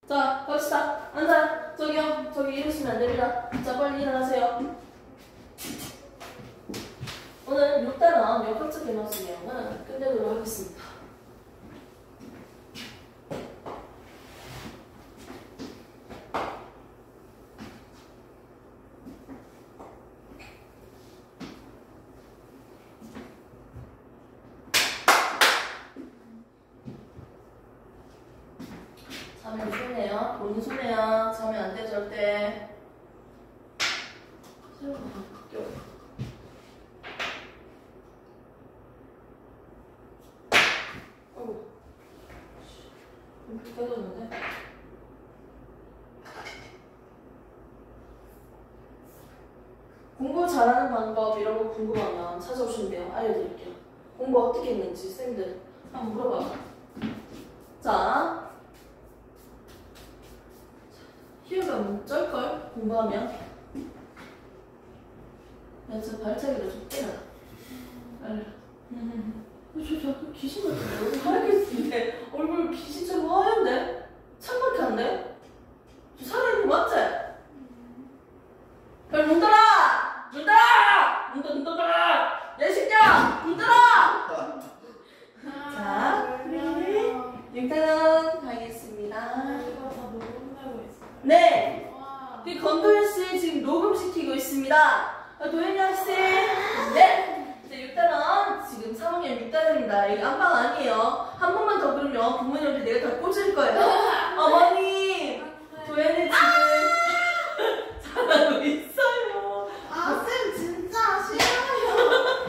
자, 갑시다. 앉아. 저기요. 저기 이러시면 안 됩니다. 자, 빨리 일어나세요. 오늘 6단원 역학적 에너지 내용은 끝내도록 하겠습니다. 자면 손해요. 본인 손해요. 자면 안 돼, 절대. 새로운 거 바뀌어. 어이구. 이렇게 깨졌는데? 공부 잘하는 방법 이런 거 궁금하면 찾아오시면 돼요. 알려드릴게요. 공부 어떻게 했는지 쌤들 한번 물어봐봐. 자. 희우가 쩔걸? 공부하면. 야, 저 발차기를 좀 때려. 저 귀신 같은데? 얼굴 하얗게 쓰는데? 얼굴 귀신처럼 하얀데? 창백한데? 저 살아있는 거 맞지? 빨리 문 닫아! 문 닫아! 문 닫아! 야, 이 새끼야! 문 닫아! 자, 우리 6단원 가겠습니다. 네! 그 건도현 씨 지금 녹음시키고 있습니다. 도현이 학생! 네! 이제 6단원 지금 3학년 6단원입니다. 여기 안방 아니에요. 한 번만 더 그러면 부모님한테 내가 다 꽂을 거예요. 어머니! 도현이 지금 잘하고 있어요. 아, 쌤 진짜 싫어요.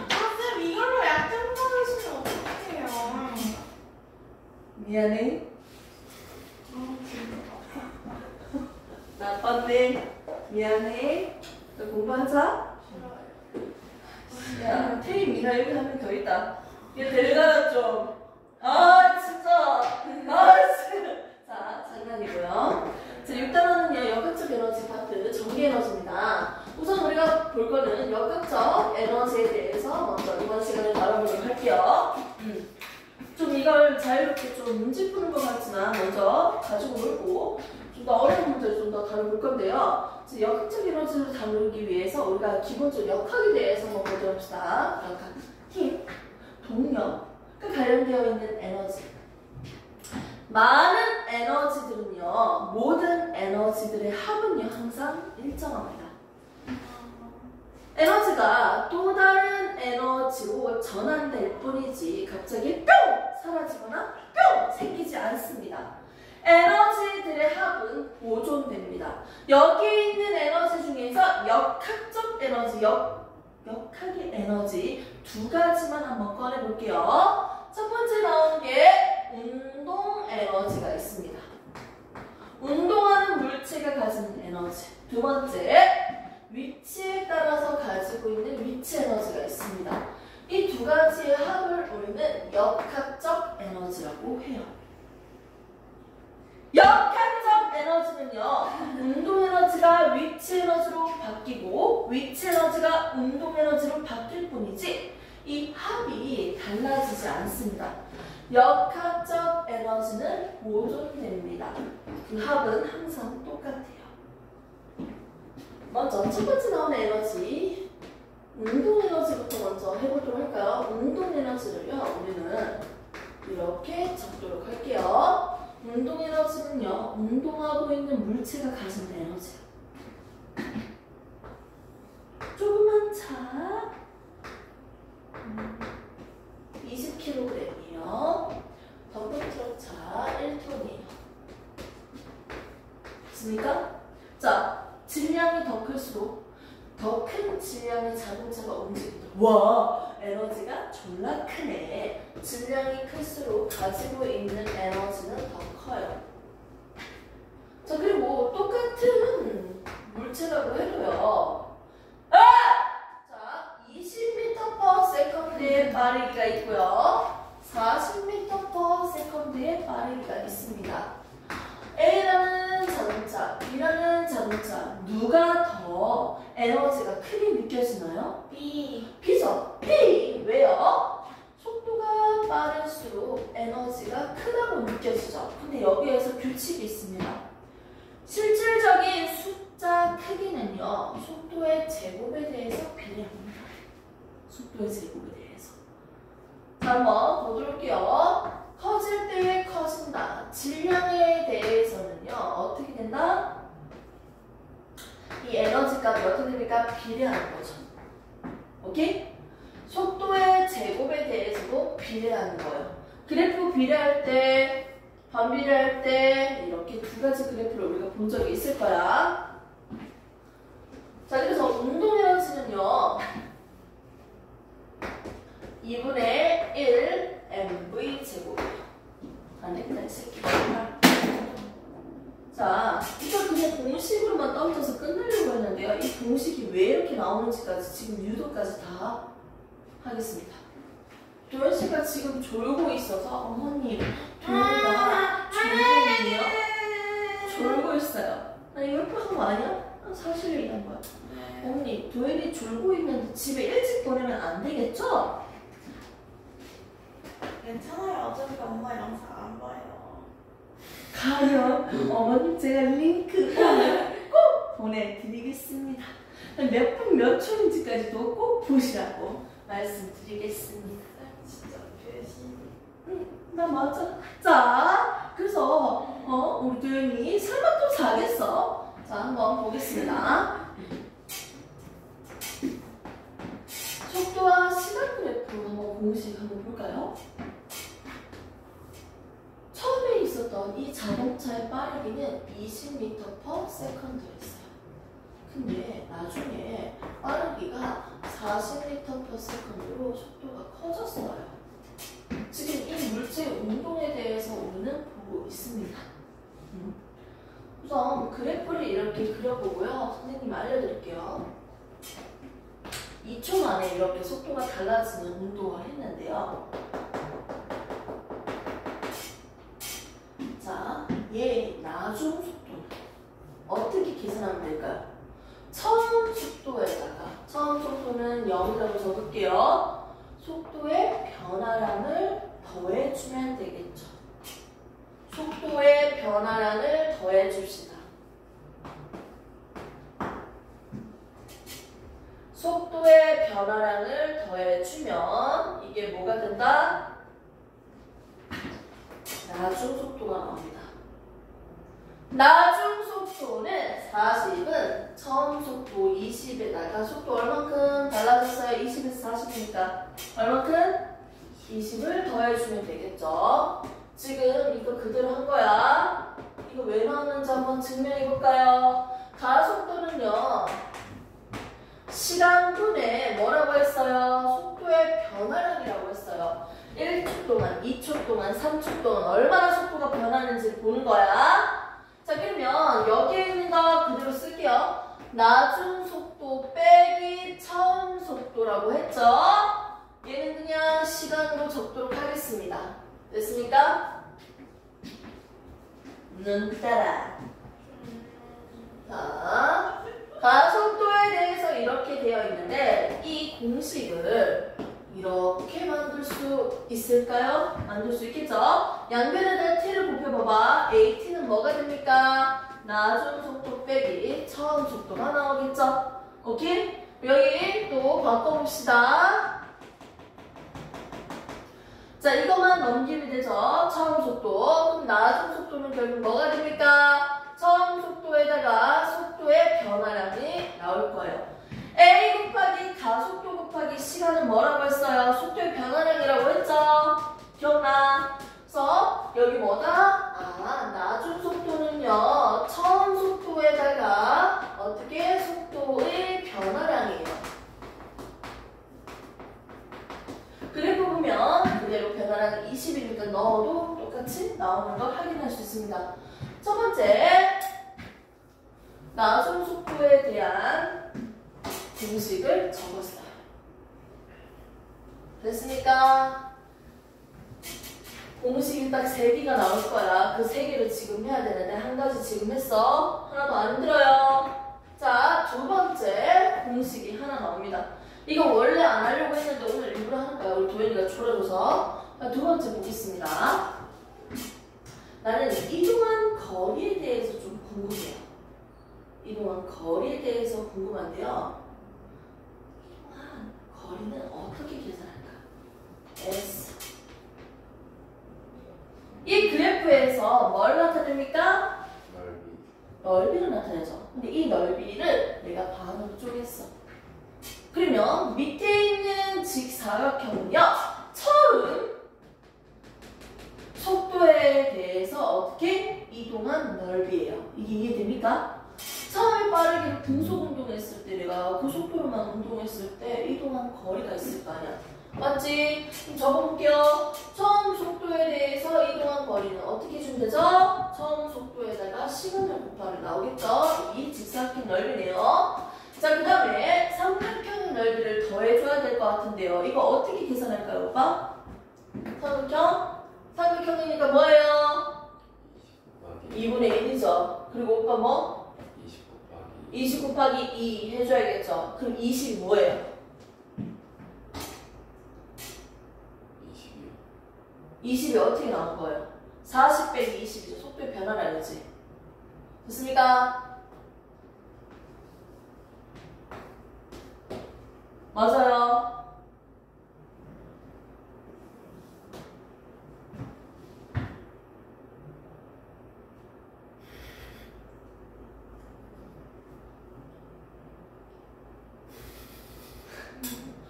아, 쌤 이걸로 약점 받으시면 어떡해요. 미안해. 나빴네. 미안해. 너 공부하자. 야, 테이 미나 여기 한 명 더 있다. 얘 데려가라 좀. 아, 진짜. 아, 진짜. 자, 장난이고요. 자, 6단원은요, 역학적 에너지 파트, 전기 에너지입니다. 우선 우리가 볼 거는 역학적 에너지에 대해서 먼저 이번 시간에 다뤄보도록 할게요. 좀 이걸 자유롭게 좀 문제 푸는 것 같지만 먼저 가지고 놀고 좀 더 어려운 문제를 좀 더 다뤄볼 건데요. 역학적 에너지를 다루기 위해서 우리가 기본적으로 역학에 대해서 한번 보도록 합시다. 역학, 힘, 동력과 관련되어 있는 에너지. 많은 에너지들은요, 모든 에너지들의 합은요, 항상 일정합니다. 에너지가 또 다른 에너지로 전환될 뿐이지 갑자기 뿅! 사라지거나 뿅! 생기지 않습니다. 에너지들의 합은 보존됩니다. 여기 있는 에너지 중에서 역학적 에너지, 역학의 에너지 두 가지만 한번 꺼내볼게요. 첫 번째 나온 게 운동 에너지가 있습니다. 운동하는 물체가 가지는 에너지. 두 번째, 위치에 따라서 가지고 있는 위치 에너지가 있습니다. 이 두 가지의 합을 우리는 역학적 에너지라고 해요. 역학적 에너지는요, 운동 에너지가 위치 에너지로 바뀌고 위치 에너지가 운동 에너지로 바뀔 뿐이지 이 합이 달라지지 않습니다. 역학적 에너지는 보존됩니다. 그 합은 항상 똑같아요. 먼저 첫 번째 나오는 에너지, 운동 에너지부터 먼저 해보도록 할까요? 운동 에너지를요, 우리는 이렇게 적도록 할게요. 운동 에너지는요, 운동하고 있는 물체가 가진 에너지예요. 조그만 차 20kg이에요. 덤프트럭차 1톤이에요. 됐습니까? 자, 질량이 더 클수록 더 큰 질량의 자동차가 움직인다. 와, 에너지가 졸라 크네. 질량이 클수록 가지고 있는 에너지는 더 커요. 자, 그리고 똑같은 물체라고 해도요. 자, 20m/s의 빠르기가 있고요. 40m/s의 빠르기가 있습니다. A라는 자동차, B라는 자동차 누가 더 에너지가 크게 느껴지나요? B. B죠. B. 왜요? 속도가 빠를수록 에너지가 크다고 느껴지죠. 근데 여기에서 규칙이 있습니다. 비례하는 거죠. 오케이? 속도의 제곱에 대해서도 비례하는 거예요. 그래프 비례할 때, 반비례할 때 이렇게 두 가지 그래프를 우리가 본 적이 있을 거야. 자, 그래서 운동 에너지는요. 2분의 1 mv 제곱이에요. 안 되겠다, 이 새끼. 자, 이걸 그냥 공식으로만 떨어져서 끝내려고 했는데요. 이 공식이 왜 이렇게 나오는지까지 지금 유도까지 다 하겠습니다. 도현 씨가 지금 졸고 있어서 어머님, 도현이가 졸고 있네요. 졸고 있어요. 나 이거 협박한 거 아니야? 사실을 얘기한 거야. 어머니, 도현이 졸고 있는데 집에 일찍 보내면 안 되겠죠? 괜찮아요. 어차피 엄마 영상 안 봐요. 가면 어머님 제가 링크 오늘 꼭 보내드리겠습니다. 몇 분 몇 초인지까지도 꼭 보시라고 말씀드리겠습니다. 진짜 배신. 나 맞아. 자, 그래서 우리 도현이 설마 또 자겠어? 자, 한번 보겠습니다. 속도와 시간 그래프 한번 공식 한번 볼까요? 처음에 있었던 이 자동차의 빠르기는 20m/s였어요. 근데 나중에 빠르기가 40m/s로 속도가 커졌어요. 지금 이 물질 운동에 대해서 우리는 보고 있습니다. 우선 그래프를 이렇게 그려보고요. 선생님이 알려드릴게요. 2초 만에 이렇게 속도가 달라지는 운동을 했는데요. 자, 얘 나중 속도는 어떻게 계산하면 될까요? 처음 속도는 0이라고 적을게요. 속도의 변화량을 더해주면 되겠죠. 속도의 변화량을 더해줍시다. 속도의 변화량을 더해주면 이게 뭐가 된다? 나중 속도가 나옵니다. 나중 속도는 40은 처음 속도 20에다가 속도 얼만큼 달라졌어요? 20에서 40이니까 얼만큼? 20을 더해주면 되겠죠. 지금 이거 그대로 한 거야. 이거 왜 나왔는지 한번 증명해볼까요? 가속도는요. 시간분에 뭐라고 했어요? 속도의 변화량이라고 했어요. 1초 동안, 2초 동안, 3초 동안 얼마나 속도가 변하는지 보는 거야. 자, 그러면 여기에 있는 거 그대로 쓸게요. 나중 속도 빼기 처음 속도라고 했죠? 얘는 그냥 시간으로 적도록 하겠습니다. 됐습니까? 눈 따라. 자, 가속도에 대해서 이렇게 되어 있는데 이 공식을 이렇게 만들 수 있을까요? 만들 수 있겠죠? 양변에다 t를 곱해봐봐. AT는 뭐가 됩니까? 나중 속도 빼기 처음 속도가 나오겠죠? 오케이? 여기 또 바꿔봅시다. 자, 이것만 넘기면 되죠? 처음 속도. 그럼 나중 속도는 결국 뭐가 됩니까? 처음 속도에다가 속도의 변화량이 나올 거예요. A 곱하기 가속도 곱하기 시간은 뭐라고 했어요? 속도의 변화량이라고 했죠? 기억나? 그래서 여기 뭐다? 나중 속도는요. 처음 속도에다가 어떻게 속도의 변화량이에요. 그래프 보면 그대로 변화량이 20이니까 넣어도 똑같이 나오는 걸 확인할 수 있습니다. 첫 번째, 나중 속도에 대한 공식을 적었어요. 됐습니까? 공식이 딱 3개가 나올 거야. 그 3개를 지금 해야 되는데 한 가지 지금 했어. 하나도 안 들어요. 자, 두 번째 공식이 하나 나옵니다. 이거 원래 안 하려고 했는데 오늘 일부러 하는 거야. 우리 도현이가 졸아줘서. 자, 두 번째 보겠습니다. 나는 이동한 거리에 대해서 좀 궁금해요. 이동한 거리에 대해서 궁금한데요. 이동한 거리는 어떻게 계산할까? S. 이 그래프에서 뭘 나타냅니까? 넓이. 넓이를 나타내죠. 근데 이 넓이를 내가 반으로 쪼갰어. 그러면 밑에 있는 직사각형은요. 처음 속도에 대해서 어떻게 이동한 넓이에요. 이게 이해됩니까? 처음에 빠르게 등속 운동했을 때 내가 고속도로만 운동했을 때 이동한 거리가 있을 거 아니야. 맞지? 그럼 적어볼게요. 처음 속도에 대해서 이동한 거리는 어떻게 주면 되죠? 처음 속도에다가 시간을 곱하면 나오겠죠? 이 직사각형 넓이네요. 자, 그 다음에 삼각형의 넓이를 더해줘야 될 것 같은데요. 이거 어떻게 계산할까요, 오빠? 삼각형? 삼각형이니까 뭐예요? 2분의 1이죠. 그리고 오빠 뭐? 20 곱하기 2 해줘야겠죠. 그럼 20이 뭐예요? 20이 어떻게 나온 거예요? 40 빼기 20이죠. 속도의 변화를 알지? 됐습니까? 맞아요.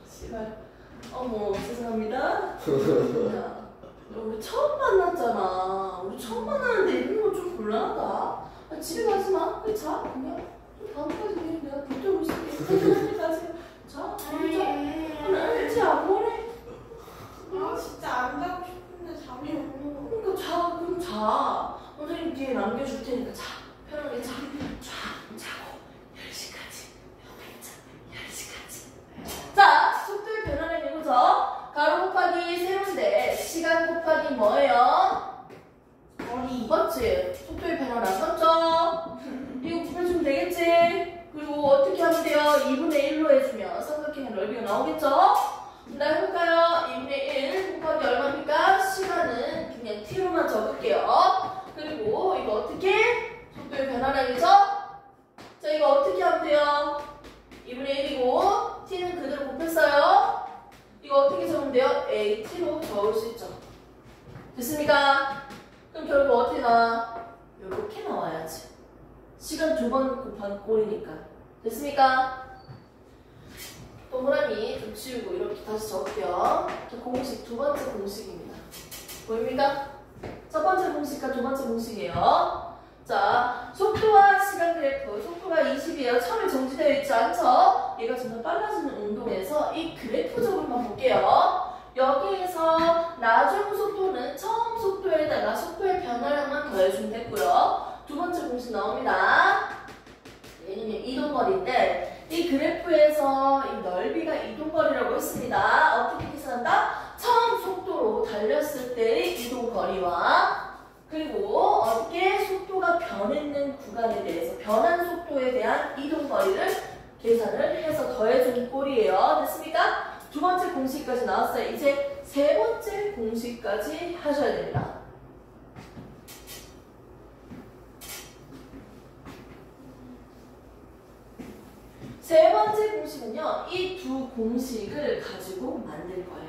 씨발. 어머, 죄송합니다. 야, 우리 처음 만났잖아. 우리 처음 만났는데 이런 거 좀 곤란하다. 아, 집에 가지 마. 그래, 자. 그냥 다음까지 그냥 내가 붙들고 있을게. 가지. 자, 자. 알겠지? 안 뭐래? 아 진짜 안 자고 싶은데 잠이 오는 거. 그러니까 자. 그럼 자. 선생님 뒤에 남겨줄 테니까 자. 편하게 자. 자고. 10시까지. 10시까지. 자, 속도의 변화는 이거죠? 가로 곱하기 세로인데 시간 곱하기 뭐예요? 머리. 맞지? 속도의 변화 나섰죠? 이거 곱해주면 되겠지? 그리고 어떻게 하면 돼요? 2분의 1로 해주면 삼각형의 넓이가 나오겠죠? 나 해볼까요? 2분의 1 곱하기 얼마입니까? 시간은 그냥 t로만 적을게요. 그리고 이거 어떻게? 속도의 변화량이죠? 자, 이거 어떻게 하면 돼요? 2분의 1이고 t는 그대로 곱했어요. 이거 어떻게 적으면 돼요? AT로 적을 수 있죠. 됐습니까? 그럼 결국 어떻게 나와? 이렇게 나와야지. 시간 2번 곱한 꼴이니까. 됐습니까? 동그라미 좀 지우고 이렇게 다시 적을게요. 공식, 두 번째 공식입니다. 보입니까? 첫 번째 공식과 두 번째 공식이에요. 자, 속도와 시간 그래프. 속도가 20이에요. 처음에 정지되어 있지 않죠? 얘가 점점 빨라지는 운동에서 이 그래프적으로만 볼게요. 여기에서 나중 속도는 처음 속도에다가 속도의 변화량만 더해주면 됐고요. 두 번째 공식 나옵니다. 얘는 이동거리인데 이 그래프에서 이 넓이가 이동거리라고 했습니다. 어떻게 계산한다? 처음 속도로 달렸을 때의 이동거리와 그리고 어떻게 속도가 변했는 구간에 대해서 변한 속도에 대한 이동거리를 계산을 해서 더해주는 꼴이에요. 됐습니까? 두 번째 공식까지 나왔어요. 이제 세 번째 공식까지 하셔야 됩니다. 세 번째 공식은요. 이 두 공식을 가지고 만들 거예요.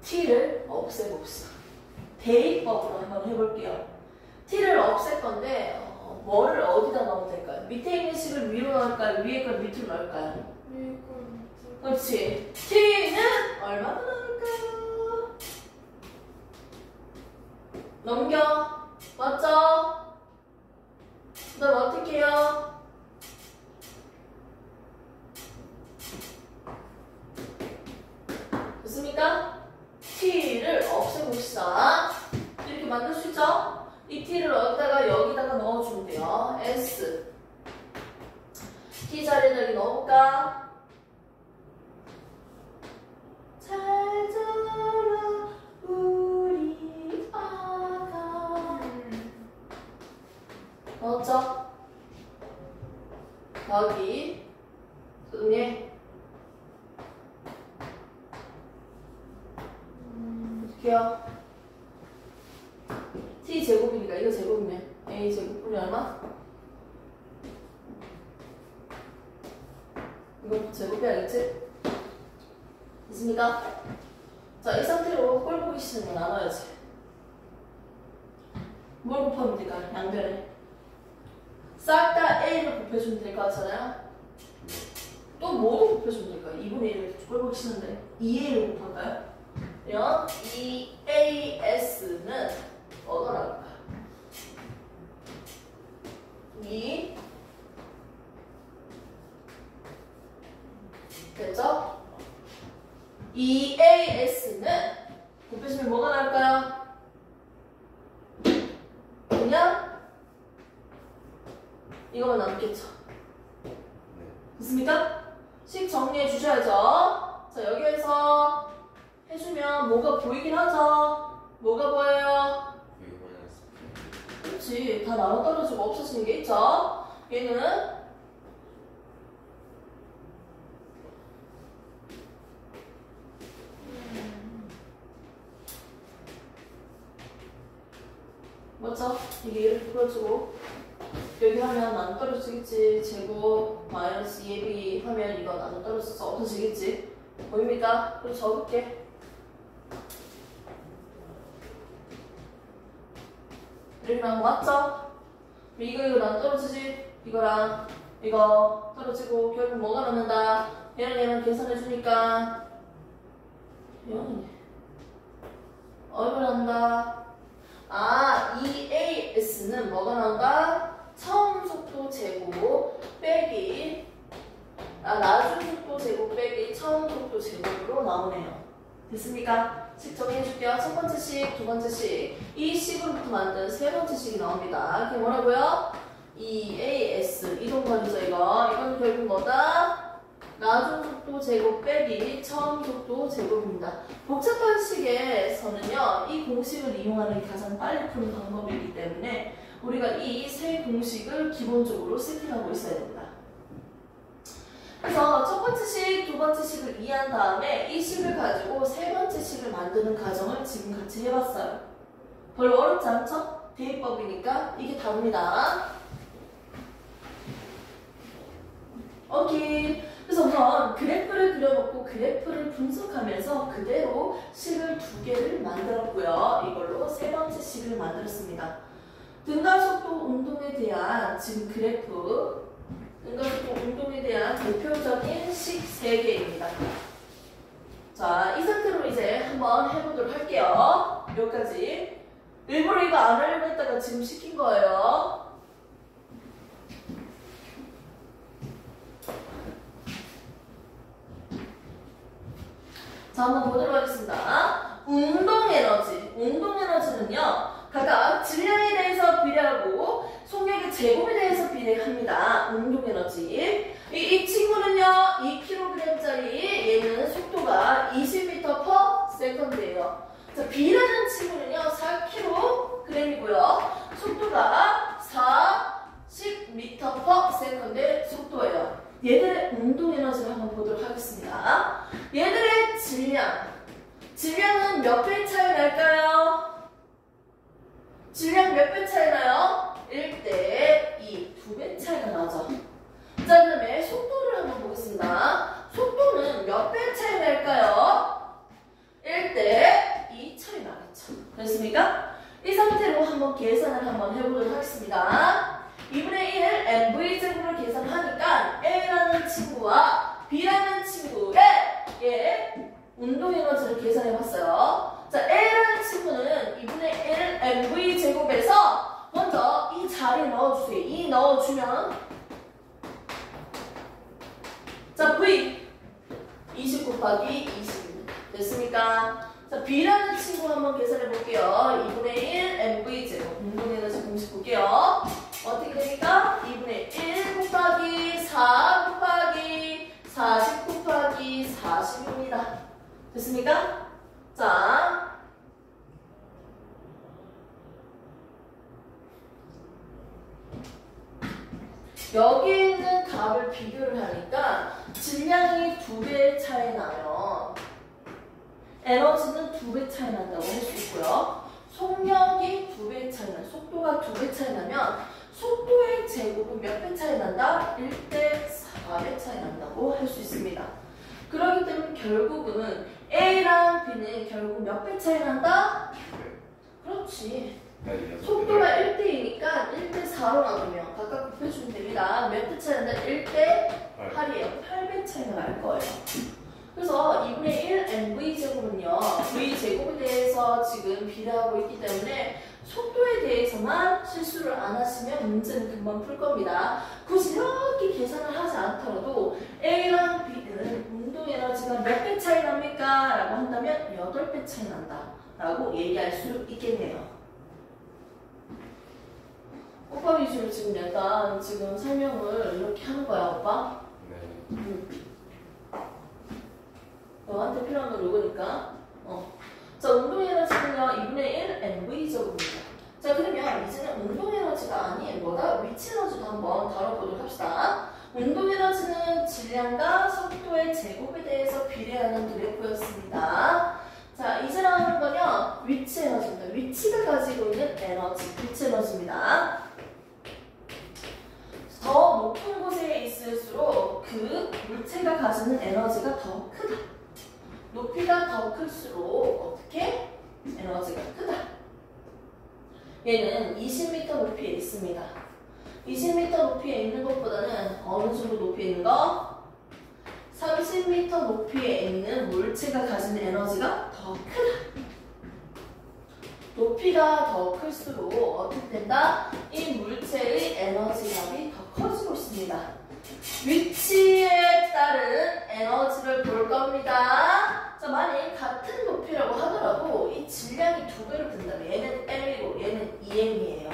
t를 없애봅시다. 대입법으로 한번 해볼게요. t를 없앨 건데 뭐를 어디다 넣으면 될까요? 밑에 있는 식을 위로 넣을까요? 위에 걸 밑으로 넣을까요? 그렇지. t는 얼마나 넣을까요? 넘겨. 맞죠? 그 다음 어떻게 해요? 됐습니까? t를 없애봅시다. 이렇게 만들 수 있죠? 이 t를 어디다가 여기다가 넣어주면 돼요. s t 자리는 여기 넣어볼까? 잘 자라 우리 아가 넣었죠? 여기 선생님 어떡해요? t제곱이니까 이거 제곱이면 a제곱분이 얼마? 이거 제곱해야겠지? 됐습니까? 자, 이 상태로 꼴 보기 싫은 거 나눠야지. 뭘 곱하면 될까요? 양변에 싹 다 a를 곱해주면 될 것 같잖아요? 또 뭐도 곱해주면 될까요? 2분의 1을 꼴보기 싫은데 2a를 곱할까요? 그러면 2as는 뭐더라? 2 됐죠? 2as는 곱해주면 뭐가 나올까요? 그냥 이거만 남겠죠. 됐습니까? 식 정리해 주셔야죠. 자, 여기에서 해주면 뭐가 보이긴 하죠? 뭐가 보여요? 그렇지. 다 나눠 떨어지고 없어지는 게 있죠? 얘는 맞죠? 이게 이렇게 풀어주고 여기 하면 나눠 떨어지겠지. 제곱 마이너스 2ab 하면 이거 나눠 떨어져서 없어지겠지. 보입니까? 그리고 적을게. 이렇게 나온 거 맞죠? 이거 나눠 떨어지지? 이거랑 이거 떨어지고 결국 뭐가 남는다? 얘랑 계산해주니까 얘는 얼마 난다? 아, 2as는 뭐가 나온다? 처음 속도 제곱 빼기 나중 속도 제곱 빼기 처음 속도 제곱으로 나오네요. 됐습니까? 식 정리해줄게요. 첫 번째 식, 두 번째 식. 이 식으로부터 만든 세 번째 식이 나옵니다. 그게 뭐라고요? 2as 이동거리죠 이거. 이건 결국 뭐다? 나중 속도 제곱 빼기 처음 속도 제곱입니다. 복잡한 식에서는요, 이 공식을 이용하는 게 가장 빨리 푸는 방법이기 때문에 우리가 이 세 공식을 기본적으로 세팅하고 있어야 됩니다. 그래서 첫 번째 식, 두 번째 식을 이해한 다음에 이 식을 가지고 세 번째 식을 만드는 과정을 지금 같이 해봤어요. 별로 어렵지 않죠? 대입법이니까 이게 답입니다. 오케이. 그래서 우선 그래프를 그려놓고 그래프를 분석하면서 그대로 식을 두 개를 만들었고요. 이걸로 세 번째 식을 만들었습니다. 등가속도 운동에 대한 지금 그래프, 등가속도 운동에 대한 대표적인 식 3개입니다. 자, 이 상태로 이제 한번 해보도록 할게요. 여기까지. 일부러 이거 안 하려고 했다가 지금 시킨 거예요. 자, 한번 보도록 하겠습니다. 운동에너지. 운동에너지는요, 각각 질량에 대해서 비례하고 속력의 제곱에 대해서 비례합니다. 운동에너지. 이 친구는요, 2kg짜리 얘는 속도가 20m/s예요. 자, B라는 친구는요, 4kg이고요. 속도가 40m/s 속도예요. 얘들의 운동에너지를 한번 보도록 하겠습니다. 얘들의 질량은 몇 배 차이 날까요? 질량 몇 배 차이 나요? 1대2, 2배 차이가 나죠. 자, 그 다음에 속도를 한번 보겠습니다. 속도는 몇 배 차이 날까요? 1대2 차이 나겠죠. 됐습니까? 이 상태로 한번 계산을 한번 해보도록 하겠습니다. 2분의 1 mv제곱을 계산하니까 A라는 친구와 B라는 친구의 운동에너지를 계산해봤어요. 자, A라는 친구는 2분의 1 mv제곱에서 먼저 이 자리에 넣어주세요. 이 넣어주면 자, V 20 곱하기 20입니다. 됐습니까? 자, B라는 친구 한번 계산해볼게요. 2분의 1 mv제곱 운동에너지 공식 볼게요. 어떻게 됩니까? 2분의 1 곱하기 4 곱하기 40 곱하기 40입니다. 됐습니까? 자, 여기 있는 값을 비교를 하니까 질량이 2배 차이 나면 에너지는 2배 차이 난다고 할 수 있고요. 속력이 2배 차이 나면, 속도가 2배 차이 나면 속도의 제곱은 몇 배 차이 난다? 1대4배 차이 난다고 할 수 있습니다. 그렇기 때문에 결국은 A랑 B는 결국 몇 배 차이 난다? 그렇지. 속도가 1대2니까 1대4로 나누면 각각 곱해주면 됩니다. 몇 배 차이 난다? 1대8이에요. 8배 차이 차이가 날 거예요. 그래서 2분의 1 mv제곱은요. v제곱에 대해서 지금 비례하고 있기 때문에 속도에 대해서만 실수를 안 하시면 문제는 금방 풀 겁니다. 굳이 이렇게 계산을 하지 않더라도 A랑 B는 운동 에너지가 몇 배 차이 납니까? 라고 한다면 8배 차이 난다 라고 얘기할 수 있겠네요. 오빠 위주로 지금 약간 지금 설명을 이렇게 하는 거야, 오빠? 네. 너한테 필요한 건 이거니까. 자, 운동 에너지는요, 2분의 1 mv제곱입니다. 자, 그러면 이제는 운동 에너지가 아닌 뭐다? 위치 에너지도 한번 다뤄보도록 합시다. 운동 에너지는 질량과 속도의 제곱에 대해서 비례하는 그래프였습니다. 자, 이제 나오는 건요, 위치 에너지입니다. 위치가 가지고 있는 에너지, 위치 에너지입니다. 더 높은 곳에 있을수록 그 물체가 가지는 에너지가 더 크다. 높이가 더 클수록 어떻게? 에너지가 크다. 얘는 20m 높이에 있습니다. 20m 높이에 있는 것보다는 어느 정도 높이에 있는 거? 30m 높이에 있는 물체가 가지는 에너지가 더 크다. 높이가 더 클수록 어떻게 된다? 이 물체의 에너지 값이 더 커지고 있습니다. 위치에 따른 에너지를 볼 겁니다. 자, 만약 같은 높이라고 하더라도 이 질량이 2배로 든다면 얘는 M이고 얘는 2M이에요.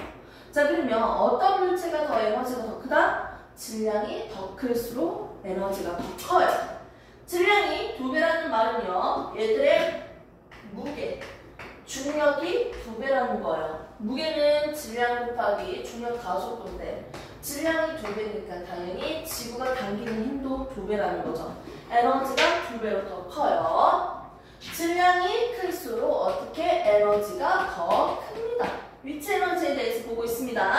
자, 그러면 어떤 물체가 더 에너지가 더 크다? 질량이 더 클수록 에너지가 더 커요. 질량이 2배라는 말은요, 얘들의 무게, 중력이 2배라는 거예요. 무게는 질량 곱하기 중력 가속도인데 질량이 2배니까 당연히 지구가 당기는 힘도 2배라는 거죠. 에너지가 2배로 더 커요. 질량이 클수록 어떻게 에너지가 더 큽니다. 위치 에너지에 대해서 보고 있습니다.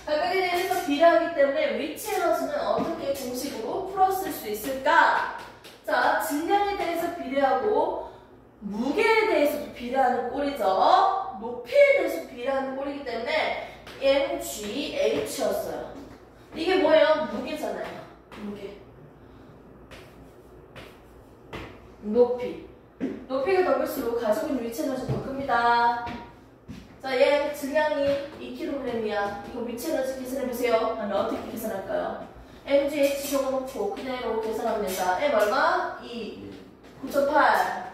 각각에 대해서 비례하기 때문에 위치 에너지는 어떻게 공식으로 풀었을 수 있을까? 자, 질량에 대해서 비례하고 무게에 대해서도 비례하는 꼴이죠. 높이에 대해서 비례하는 꼴이기 때문에 mgh였어요. 이게 뭐예요? 무게잖아요. 무게. 높이. 높이가 더 클수록 가지고 있는 위치 에너지 더 큽니다. 자, 얘 질량이 2kg이야. 이거 위치 에너지 계산해보세요. 아니, 어떻게 계산할까요? mgh 적어놓고 그대로 계산하면 된다. m 얼마? 2. 9.8.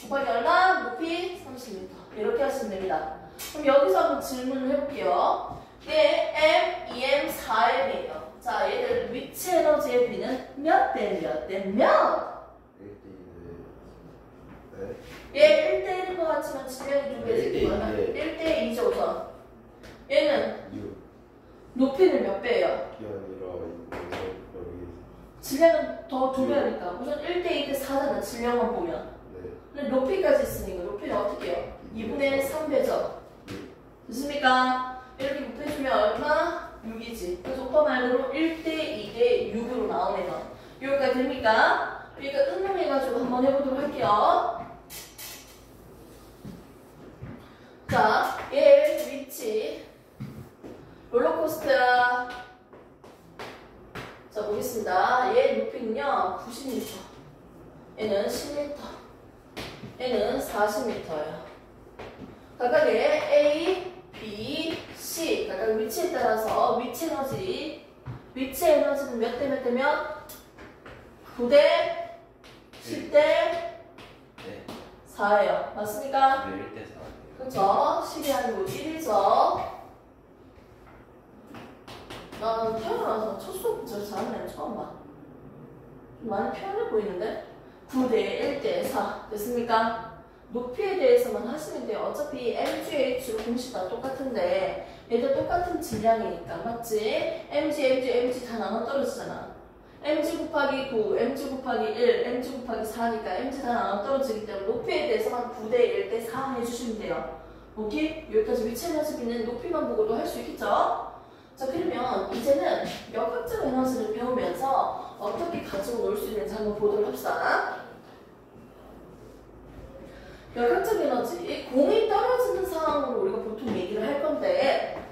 곱하기 얼마? 높이 30m. 이렇게 하시면 됩니다. 그럼 여기서 한번 질문을 해볼게요. 얘 M, 2M, 4M이에요. 자, 얘들 위치 에너지의 비는 몇 대 몇 대 몇? 1대1. 얘 1대1인 것 같지만 질량이 2배지. 1대 2죠, 우선. 얘는 6. 높이는 몇 배예요? 질량은 더 2배니까. 우선 1대 2대 4잖아, 질량만 보면. 근데 높이까지 있으니까 높이는 어떻게 해요? 2분의 3배죠. 됐습니까? 이렇게 곱해주면 얼마? 6이지. 그래서 오빠 말대로 1대 2대 6으로 나오네요. 여기까지 됩니까? 그러니까 응용해가지고 한번 해보도록 할게요. 자, 얘 위치 롤러코스터야. 자, 보겠습니다. 얘 높이는요 90m, 얘는 10m, 얘는 40m예요. 각각의 A, B, C 각각 위치에 따라서 위치 에너지는 몇 대 몇 대면 9대 10대 4예요. 맞습니까? 네, 1대 4. 그렇죠. 10이 아니고 1이죠. 난 태어나서 첫 수업 저 잘하는 애는 처음 봐. 좀 많이 편해 보이는데? 9대 1대 4 됐습니까? 높이에 대해서만 하시면 돼요. 어차피 mgh 공식 다 똑같은데 얘도 똑같은 질량이니까 맞지? mg 다 나눠 떨어지잖아. mg 곱하기 9, mg 곱하기 1, mg 곱하기 4니까 mg 다 나눠 떨어지기 때문에 높이에 대해서만 9대 1대 4 해주시면 돼요. 오케이? 여기까지 위치 에너지 비는 높이만 보고도 할 수 있겠죠? 자, 그러면 이제는 역학적 에너지를 배우면서 어떻게 가지고 놀 수 있는지 한번 보도록 합시다. 역학적 에너지, 공이 떨어지는 상황으로 우리가 보통 얘기를 할 건데,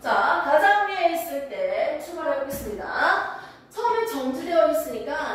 자, 가장 위에 있을 때 출발해 보겠습니다. 처음에 정지되어 있으니까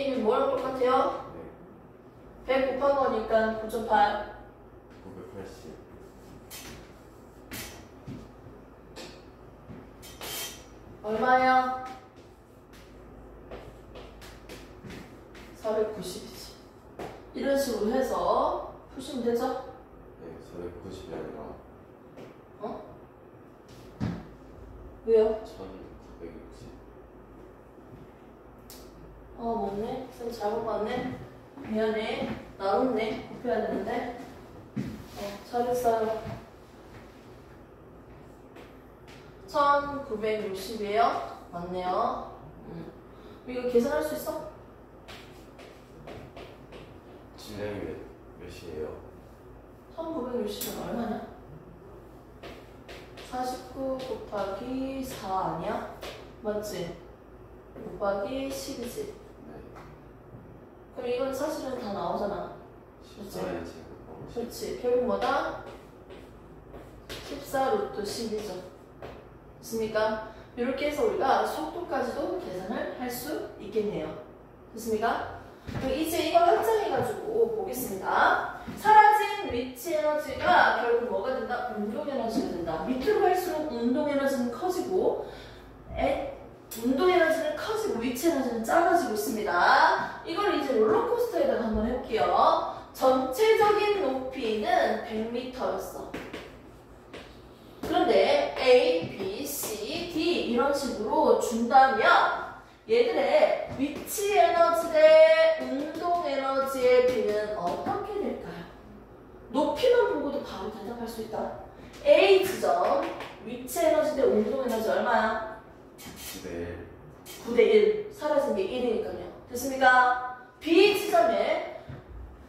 A는 뭐랑 똑같아요? 네. 100 곱한 거니까 9.8. 980. 얼마예요? 490이지. 이런 식으로 해서 푸시면 되죠? 네, 490이 아니라 어? 왜요? 1960. 맞네. 쌤 잘못 봤네. 미안해. 나눴네. 곱해야 되는데. 잘했어요. 1960이에요? 맞네요. 이거 계산할 수 있어? 진행이 몇이에요? 1960은 얼마냐? 49 곱하기 4 아니야? 맞지? 곱하기 10이지. 네. 그럼 이건 사실은 다 나오잖아. 14의 제곱하고 10. 그렇지. 결국 뭐다? 14 루트 10이죠. 됐습니까? 이렇게 해서 우리가 속도까지도 계산을 할 수 있겠네요. 됐습니까? 그럼 이제 이걸 확장해가지고 보겠습니다. 사라진 위치 에너지가 결국 뭐가 된다? 운동 에너지가 된다. 밑으로 갈수록 운동 에너지는 커지고 운동 에너지는 커지고 위치 에너지는 작아지고 있습니다. 이걸 이제 롤러코스터에다가 한번 해볼게요. 전체적인 높이는 100m였어. 그런데 A, B, C, D 이런 식으로 준다면 얘들의 위치 에너지 대 운동 에너지의 비는 어떻게 될까요? 높이만 보고도 바로 대답할 수 있다. A 지점 위치 에너지 대 운동 에너지 얼마야? 9대 9대 1. 사라진 게 1이니까요. 됐습니까? B 지점에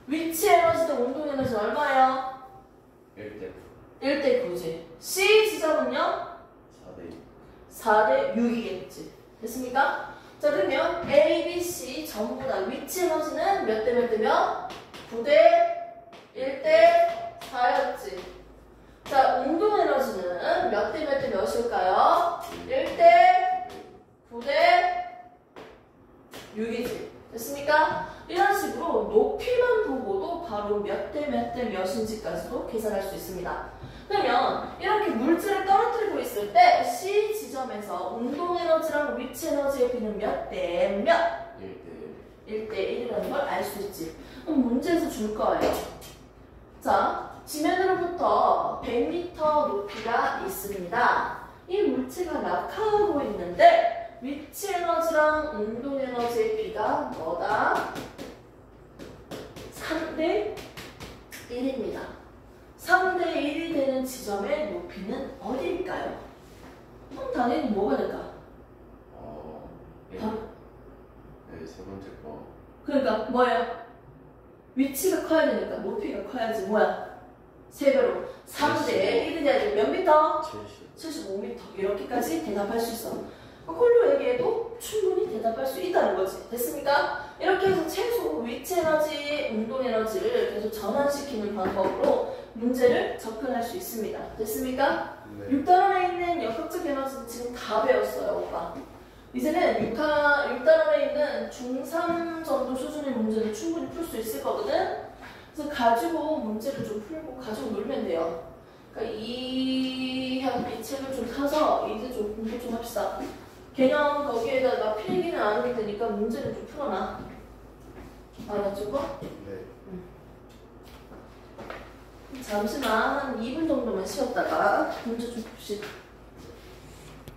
위치 에너지 대 운동 에너지 얼마예요? 1대 1대 9지. C 지점은요? 4대 4대 6이겠지. 됐습니까? 자, 그러면 A, B, C 전부 다 위치 에너지는 몇 대 몇 대면? 9대 1대 4였지. 자, 운동 에너지는 몇 대 몇 대 몇일까요? 1대 9대 6이지. 됐습니까? 이런 식으로 높이만 보고도 바로 몇 대 몇 대 몇인지까지도 계산할 수 있습니다. 그러면 이렇게 물질을 떨어뜨리고 있을 때 C 지점에서 운동 에너지랑 위치 에너지의 비는 몇 대 몇? 1대 1대 1이라는 걸 알 수 있지. 그럼 문제에서 줄 거예요. 자, 지면으로부터 100m 높이가 있습니다. 이 물체가 낙하하고 있는데 위치 에너지랑 운동 에너지의 비가 뭐다? 3대 1입니다. 3대 1이 되는 지점의 높이는 어디일까요? 그럼 당연히 뭐가 될까? 네. 바로 네, 세 번째 거. 그러니까 뭐예요? 위치가 커야 되니까 높이가 커야지 뭐야? 3배로 3대 1이 돼야지 몇 미터? 75m 이렇게까지 대답할 수 있어. 콜로에게도 충분히 대답할 수 있다는 거지. 됐습니까? 이렇게 해서 최소 위치 에너지, 운동 에너지를 계속 전환시키는 방법으로 문제를 접근할 수 있습니다. 됐습니까? 네. 6단원에 있는 역학적 에너지는 지금 다 배웠어요, 오빠. 이제는 6단원에 있는 중3 정도 수준의 문제는 충분히 풀 수 있을 거거든? 그래서 가지고 문제를 좀 풀고 가지고 놀면 돼요. 그러니까 이 책을 좀 사서 이제 좀 공부 좀 합시다. 개념 거기에다가 필기는 안 해도 되니까 문제를 좀 풀어놔. 알았죠? 네. 잠시만 한 2분 정도만 쉬었다가 문제 좀 봅시다.